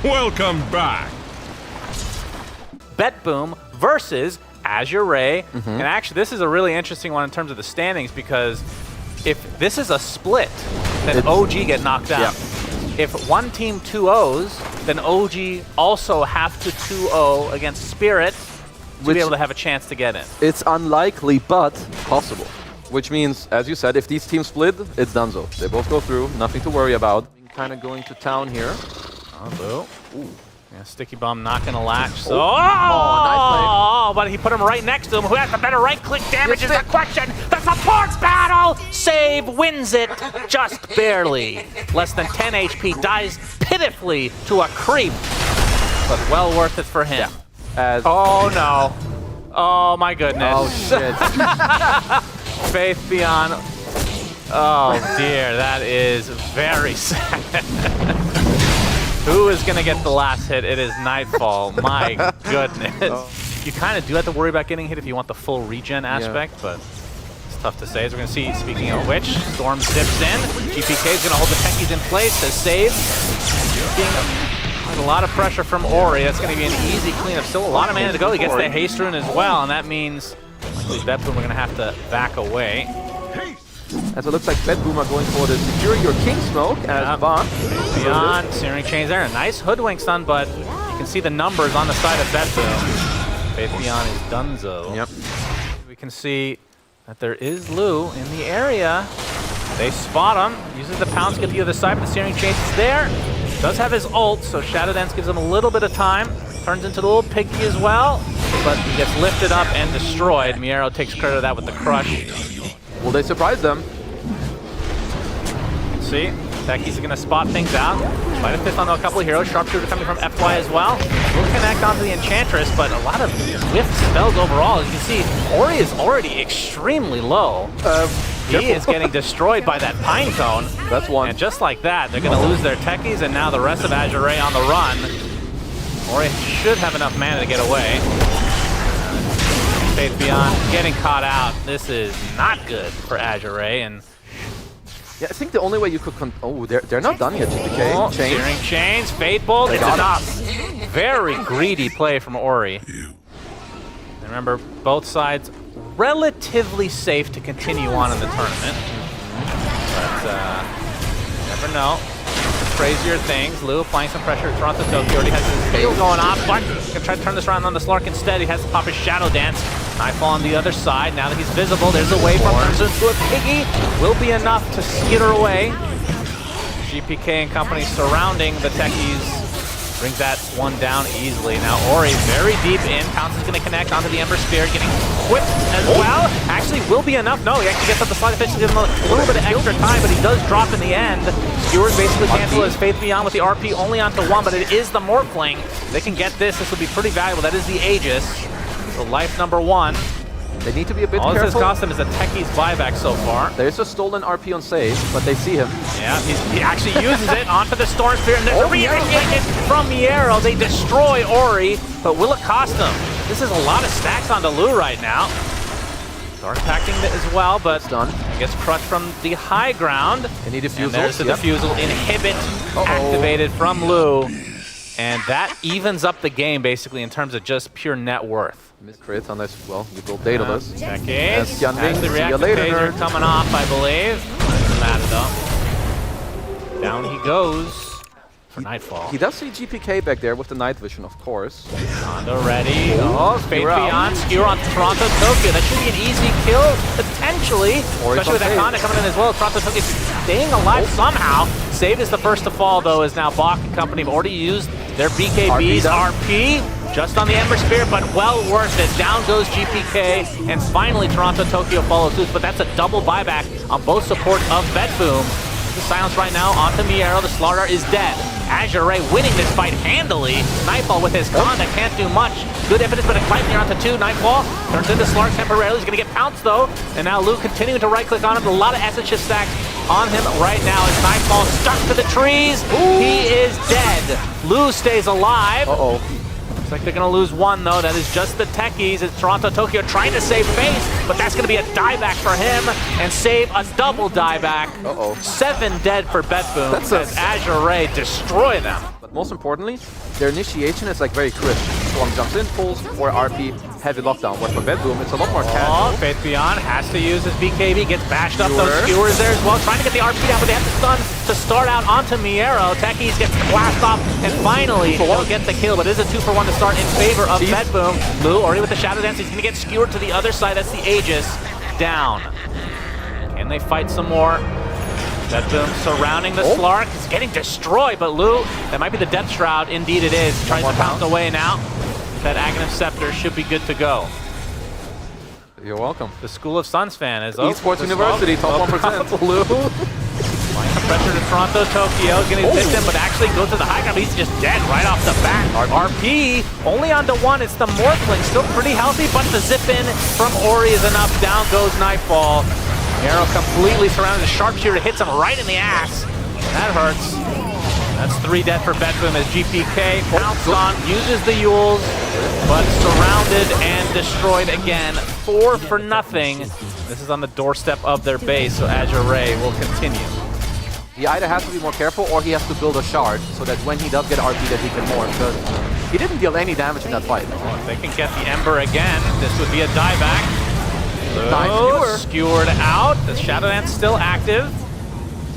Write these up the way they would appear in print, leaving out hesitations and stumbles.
Welcome back. BetBoom versus AZURE. And actually, this is a really interesting one in terms of the standings, because if this is a split, then OG get knocked out. If one team 2-0s, then OG also have to 2-0 against Spirit to be able to have a chance to get in. It's unlikely, but possible. Which means, as you said, if these teams split, it's donezo. They both go through, nothing to worry about. Kind of going to town here. Oh, ooh. Yeah, Sticky Bomb not going to latch. So, nice but he put him right next to him. Who has the better right-click damage is the question. The support battle! Save wins it just barely. Less than 10 HP, dies pitifully to a creep, but well worth it for him. Yeah. Oh no. Oh my goodness. Oh shit. Faith Beyond. Oh dear, that is very sad. Who is going to get the last hit? It is Nightfall. My goodness. You kind of do have to worry about getting hit if you want the full regen aspect, but it's tough to say. As we're going to see, speaking of which, Storm zips in. GPK is going to hold the techies in place to save. There's a lot of pressure from Ori. That's going to be an easy cleanup. Still a lot of mana to go. He gets the haste rune as well, and that means BetBoom we're going to have to back away. As it looks like BetBoom are going for the Secure Your King Smoke as Bond. Beyond, Searing Chains there. A nice hoodwink stun, but you can see the numbers on the side of BetBoom. Faith Beyond is donezo. Yep. We can see that there is Lu in the area. They spot him. Uses the pounce to get to the other side, but the Searing Chains is there. Does have his ult, so Shadow Dance gives him a little bit of time. Turns into the little piggy as well, but he gets lifted up and destroyed. Miero takes credit of that with the crush. Will they surprise them? See, Techies are going to spot things out. Might have fist on a couple of heroes. Sharpshooter coming from FY as well. Will connect onto the Enchantress, but a lot of whiffed spells overall. As you can see, Ori is already extremely low. He is getting destroyed by that Pine Cone. That's one. And just like that, they're going to lose their Techies, and now the rest of AZURE on the run. Ori should have enough mana to get away. Faith Beyond getting caught out. This is not good for AZURE, and yeah, I think the only way you could they're not done yet, GPK. Oh, Searing Chains, Fate Bolt, it's enough. Very greedy play from Ori. And remember, both sides relatively safe to continue on in the tournament. But you never know. Crazier things. Lu applying some pressure. Toronto Tokyo already has his fail going off, but gonna try to turn this around on the Slark instead. He has to pop his Shadow Dance. Nightfall on the other side. Now that he's visible, there's a wave from turns into a piggy. Will be enough to skitter away. GPK and company surrounding the techies. Brings that one down easily. Now Ori very deep in. Pounce is going to connect onto the Ember Spirit, getting whipped as well. Actually will be enough. No, he actually gets up the slide officially, gives him a little bit of extra time, but he does drop in the end. Skewers basically cancel his Faith Beyond with the RP only onto one, but it is the Morphling. They can get this. This will be pretty valuable. That is the Aegis. So life number one. They need to be a bit All careful. this has cost him is a Techie's buyback so far. There's a stolen RP on save, but they see him. Yeah, he actually uses it onto the Storm Spear, and there's a re-initiation from Miero. They destroy Ori, but will it cost them? This is a lot of stacks onto Lu right now. Dark packing it as well, but done. Gets crushed from the high ground. Any defusal? And there's the defusal. Inhibit activated from Lu. And that evens up the game, basically, in terms of just pure net worth. Miss crit unless, well, you build Daedalus. Techies. That's Has the reactive phaser coming off, I believe. Doesn't matter, though. Down he goes for Nightfall. He does see GPK back there with the night vision, of course. Hondo ready. Oh, Faith Beyond. Skewer on Toronto Tokyo. That should be an easy kill, potentially. Especially with that Conda coming in as well. Toronto Tokyo staying alive somehow. Save is the first to fall, though, as now Bach and company have already used their BKB's RP. Just on the Ember Spear, but well worth it. Down goes GPK, and finally Toronto Tokyo follows suit, but that's a double buyback on both support of BetBoom. The silence right now onto Miero. The Slardar is dead. AZURE winning this fight handily. Nightfall with his con that can't do much. Good evidence, but a fight near onto two. Nightfall turns into Slark temporarily. He's going to get pounced though. And now Lu continuing to right click on him. A lot of essence shift stacks on him right now as Nightfall stuck to the trees. He is dead. Lu stays alive. Uh-oh. Looks like they're going to lose one, though. That is just the techies. It's Toronto Tokyo trying to save face, but that's going to be a dieback for him and save a double dieback. 7 dead for BetBoom as AZURE destroy them. most importantly, their initiation is like very crisp. One jumps in, pulls, or RP, heavy lockdown. But for Bedboom, it's a lot more casual. Faith Beyond has to use his BKB, gets bashed up those skewers there as well, trying to get the RP down, but they have the stun to start out onto Miero. Techies gets blast off, and finally he'll get the kill, but it is a 2-for-1 to start in favor of Bedboom. Lou already with the Shadow Dance, he's gonna get skewered to the other side, that's the Aegis. Down. Can they fight some more? Bedboom surrounding the Slark. He's getting destroyed, but Lou, that might be the Death Shroud. Indeed it is. Tries to pounce away now. That Aghanim Scepter should be good to go. You're welcome. The School of Suns fan is Esports University, top 1%. Lou. Applying the pressure to Toronto, Tokyo. Gonna hit him, but actually goes to the high ground. He's just dead right off the bat. RP only onto one. It's the Morphling. Still pretty healthy, but the zip in from Ori is enough. Down goes Nightfall. Arrow completely surrounded. The Sharpshooter hits him right in the ass. That hurts. That's 3 dead for Bedboom as GPK pounced on, uses the Yules, but surrounded and destroyed again. 4 for nothing. This is on the doorstep of their base, so AZURE will continue. He either has to be more careful or he has to build a shard so that when he does get RP that he can morph, because he didn't deal any damage in that fight. Well, if they can get the Ember again, this would be a dieback. Skewered out. The Shadow Dance still active.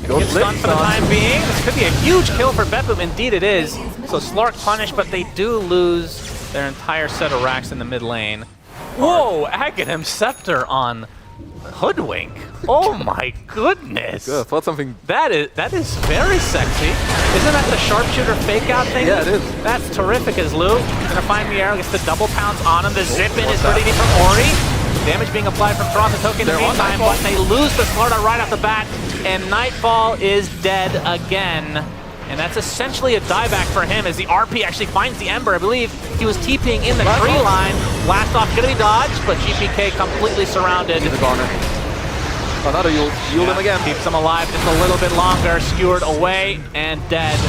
Gets stunned for the time being. This could be a huge kill for Bedboom. Indeed it is. So Slark punished, but they do lose their entire set of racks in the mid lane. Whoa, Aghanim Scepter on Hoodwink. Oh my goodness. Good. Thought something. That is very sexy. Isn't that the sharpshooter fake out thing? Yeah, it is. That's terrific as Lou. Gonna find Miero, gets the double pounce on him. The zip in is pretty neat from Ori. Damage being applied from Toronto Tokyo in the meantime, but they lose the Slarta right off the bat, and Nightfall is dead again. And that's essentially a dieback for him as the RP actually finds the Ember. I believe he was TPing in the tree line. Blast off gonna be dodged, but GPK completely surrounded. In the corner. Another Yule. Yule him again. Keeps him alive just a little bit longer. Skewered away and dead.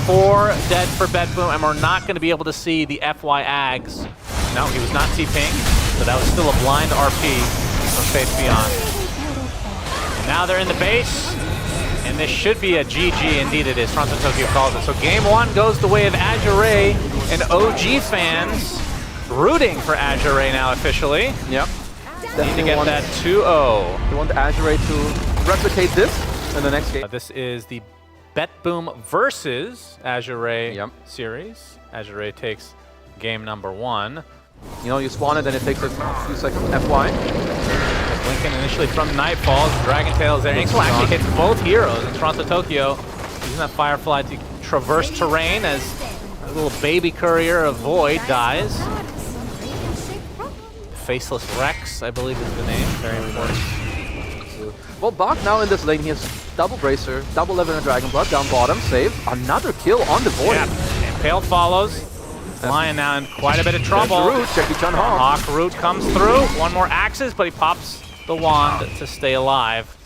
4 dead for Bedboom, and we're not going to be able to see the FY Ags. No, he was not TPing, so that was still a blind RP from Faith Beyond. And now they're in the base, and this should be a GG. Indeed it is. Toronto Tokyo calls it. So game 1 goes the way of AZURE, and OG fans rooting for AZURE now officially. Yep. Need to get that 2-0. We want AZURE to replicate this in the next game. This is the Bedboom versus AZURE series. AZURE takes game number 1. You know, you spawn it, then it takes a few seconds. FY. Blinking initially from Nightfall. Dragon Tails there. Inxwell actually hits both heroes in Toronto Tokyo. Using that Firefly to traverse terrain as a little baby courier of Void dies. Faceless Rex, I believe is the name. Very important. Well, Bach now in this lane, he has double Bracer, double Level and Dragon Blood down bottom, save. Another kill on the Void. Yeah, and Pale follows. Lion now in quite a bit of trouble. Hawk Root comes through. 1 more Axes, but he pops the wand to stay alive.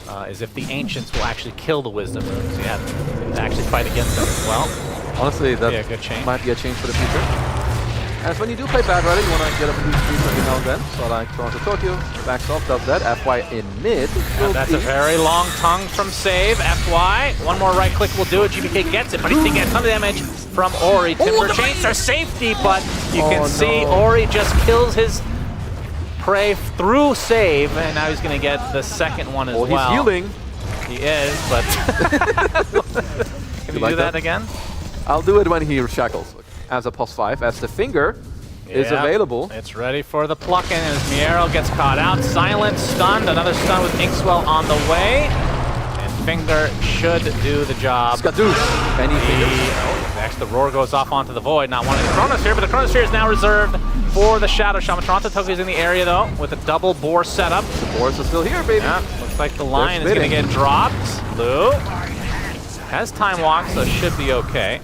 As if the Ancients will actually kill the Wisdom Runes. Yeah, to actually fight against them as well. Honestly, that might be a change for the future. As when you do play bad rally, you want to get up a huge speed every now and then. So like Toronto Tokyo, backs off, does that. FY in mid. That's a very long tongue from save. FY. 1 more right click will do it. GPK gets it, but he's taking a ton of damage from Ori. Timber chains are safety, but you can see Ori just kills his prey through save, and now he's going to get the second one as well. He's healing. He is, but can you do that again? I'll do it when he shackles. As a +5, as the finger is available. It's ready for the plucking as Miero gets caught out. Silent stunned, another stun with Inxwell on the way. And finger should do the job. Skadoosh. Next, the roar goes off onto the Void, not wanting the Chronosphere, but the Chronosphere is now reserved for the Shadow Shaman. Toronto Tokyo's in the area though, with a double boar setup. The boars are still here, baby. Yeah, looks like the Lion is going to get dropped. Lou has Time Walk, so should be okay.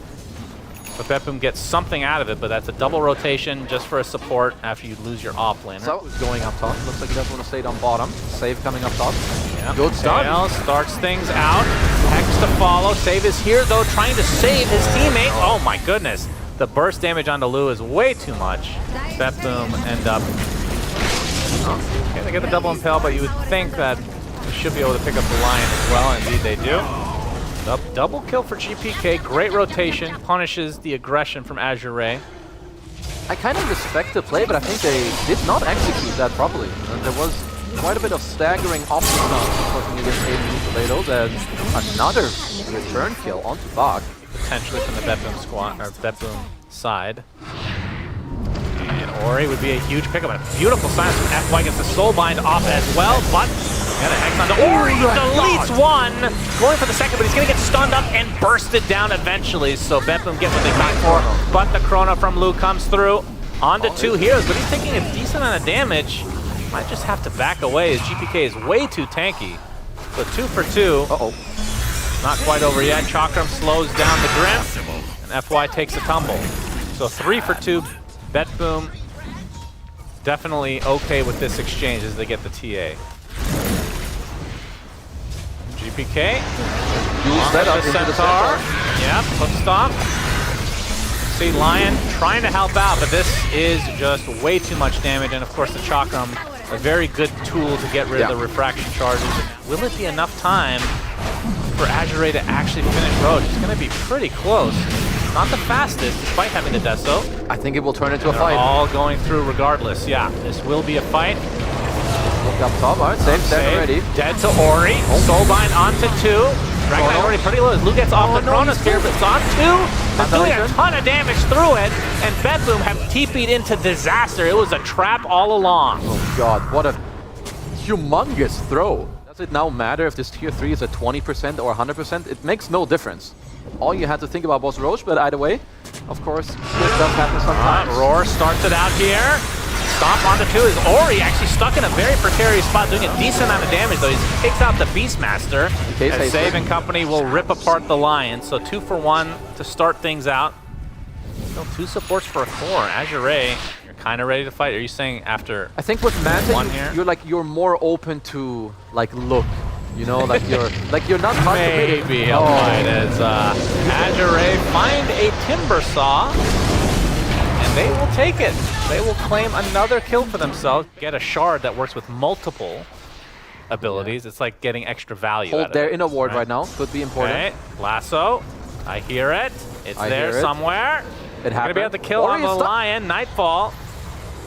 But Bedboom gets something out of it, but that's a double rotation just for a support after you lose your offlaner. So it's going up top. Looks like he doesn't want to stay down bottom. Save coming up top. Yep. Good start. Tail starts things out. Hex to follow. Save is here though, trying to save his teammate. Oh my goodness. The burst damage onto Lou is way too much. Bedboom end up. Okay, they get the double impale, but you would think that they should be able to pick up the Lion as well. Indeed they do. Double kill for GPK. Great rotation. Punishes the aggression from AZURE. I kind of respect the play, but I think they did not execute that properly. And there was quite a bit of staggering options working against AZURE to lay those, and another return kill onto Bach. Potentially from the Betboom squad, or Betboom side. And Ori would be a huge pickup. A beautiful silence from FY gets the Soulbind off as well, but got a hex onto Ori. Deletes one, going for the second, but he's going to get stunned up and bursted down eventually. So Betboom gets what they came for, but the Chrono from Lu comes through. Onto two heroes, but he's taking a decent amount of damage. Might just have to back away as GPK is way too tanky. So 2 for 2. Not quite over yet. Chakram slows down the Grim, and FY takes a tumble. So 3 for 2. Betboom definitely okay with this exchange as they get the TA. GPK. Use that up into the Centaur. Yep, hook stomp. See Lion trying to help out, but this is just way too much damage, and of course the Chakram, a very good tool to get rid of the refraction charges. Will it be enough time for AZURE to actually finish Roach? It's going to be pretty close. Not the fastest, despite having the Deso. I think it will turn into a fight. All going through regardless. Yeah, this will be a fight. Look up top. All right, save dead already. Dead to Ori. Soulbind onto 2. Dragonite already pretty low. Lu gets off the Chronosphere, but it's on 2. They're doing a ton of damage through it, and Betboom have TP'd into disaster. It was a trap all along. Oh god, what a humongous throw. Does it now matter if this tier 3 is at 20% or 100%? It makes no difference. All you had to think about was Roche, but either way, of course, this does happen sometimes. Roar starts it out here. Stomp onto 2 is Ori, actually stuck in a very precarious spot, doing a decent amount of damage, though. He takes out the Beastmaster, as Save and company will rip apart the Lion. So 2 for 1 to start things out. Still 2 supports for a core. AZURE, you're kind of ready to fight. Are you saying after I think with Manta, you're more open to look. You know, you're not constipated. Maybe a fight as AZURE find a Timber Saw. And they will take it. They will claim another kill for themselves. Get a shard that works with multiple abilities. It's like getting extra value out of They're it. in a ward right now. Could be important. Okay, Lasso. I hear it. It's there somewhere. It happened. Gonna be able to kill on the Lion. Nightfall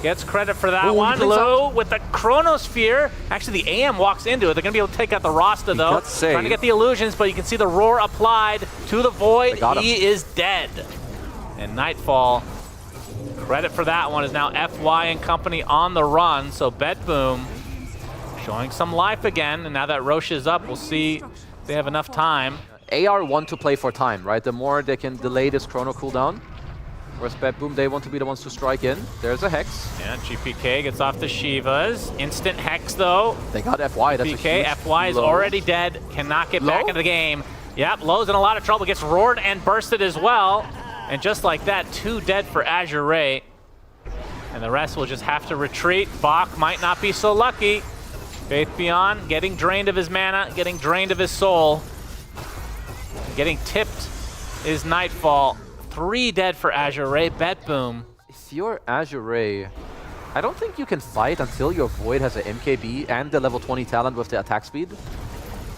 gets credit for that one. Lu with the Chronosphere. Actually, the AM walks into it. They're gonna be able to take out the Rasta though. Trying to get the illusions, but you can see the Roar applied to the Void. He is dead. And Nightfall. Credit for that one is now FY and company on the run, so Betboom showing some life again, and now that Roche is up, we'll see if they have enough time. AR want to play for time, right? The more they can delay this Chrono cooldown, whereas Betboom, they want to be the ones to strike in. There's a Hex. Yeah, GPK gets off the Shivas. Instant Hex though. They got FY, that's GPK, FY is already dead, cannot get back into the game. Yep, Lowe's in a lot of trouble, gets roared and bursted as well. And just like that, 2 dead for AZURE. And the rest will just have to retreat. Bach might not be so lucky. Faith Beyond getting drained of his mana, getting drained of his soul. Getting tipped is Nightfall. 3 dead for AZURE. Betboom. If you're AZURE, I don't think you can fight until your Void has an MKB and the level 20 talent with the attack speed.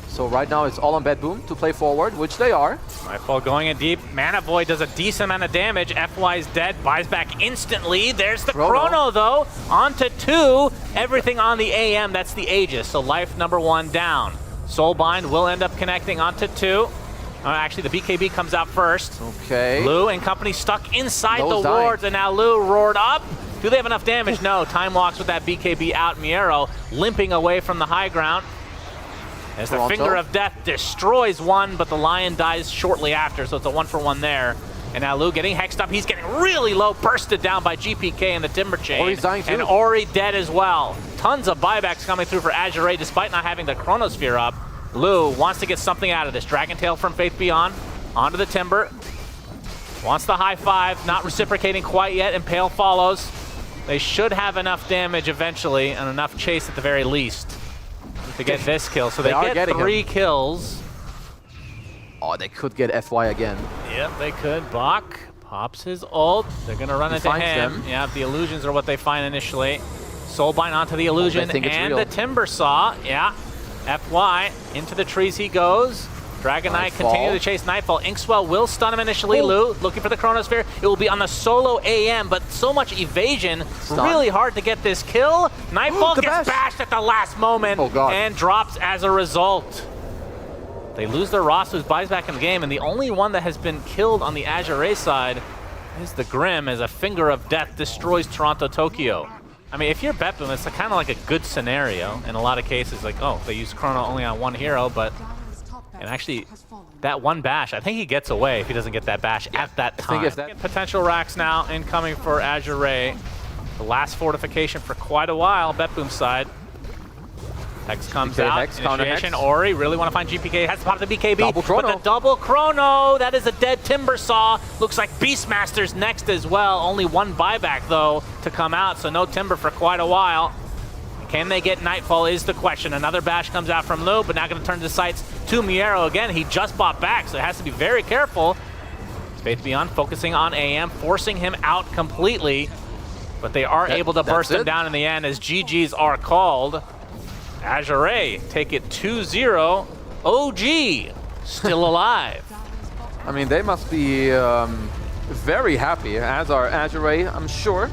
So right now it's all on Betboom to play forward, which they are. Nightfall going in deep. Mana Void does a decent amount of damage. FY is dead, buys back instantly. There's the Chrono though, onto 2. Everything on the AM, that's the Aegis. So life number 1 down. Soulbind will end up connecting onto 2. Actually, the BKB comes out first. Okay. Lu and company stuck inside the wards, and now Lu roared up. Do they have enough damage? No. Time walks with that BKB out. Miero limping away from the high ground. As the Finger of Death destroys one, but the Lion dies shortly after, so it's a 1 for 1 there. And now Lu getting hexed up. He's getting really low, bursted down by GPK and the Timber Chain. Ori's dying too. And Ori dead as well. Tons of buybacks coming through for AZURE despite not having the Chronosphere up. Lu wants to get something out of this. Dragon Tail from Faith Beyond onto the Timber. Wants the high 5, not reciprocating quite yet. Impale follows. They should have enough damage eventually and enough chase at the very least to get this kill. So they get 3 kills. Oh, they could get FY again. Yep, they could. Bach pops his ult. They're going to run into him. Yeah, the illusions are what they find initially. Soulbind onto the illusion and the Timber Saw. Yeah, FY into the trees he goes. Dragon Knight Nightfall. continue to chase Nightfall. Inkswell will stun him initially. Lou looking for the Chronosphere. It will be on the solo AM, but so much evasion. Stun. Really hard to get this kill. Nightfall The gets bash. bashed at the last moment and drops as a result. They lose their Ross, who's buys back in the game, and the only one that has been killed on the AZURE side is the Grim, as a finger of death destroys Toronto Tokyo. I mean, if you're Bepboom, it's kind of like a good scenario in a lot of cases. Like, oh, they use Chrono only on one hero, but and actually, that one bash, I think he gets away if he doesn't get that bash at that time. Potential racks now incoming for AZURE. The last fortification for quite a while, Bepboom's side. Hex comes out, Hex, counter initiation, Hex. Ori really want to find GPK, has to pop the BKB, Double chrono. but the double chrono, that is a dead Timber Saw. Looks like Beastmaster's next as well, only one buyback though to come out, so no Timber for quite a while. Can they get Nightfall is the question. Another bash comes out from Lou, but now going to turn the sights to Miero again. He just bought back, so it has to be very careful. Faith Beyond focusing on AM, forcing him out completely, but they are able to burst him down in the end as GGs are called. AZURE take it 2-0. OG still alive. I mean, they must be very happy, as are AZURE, I'm sure.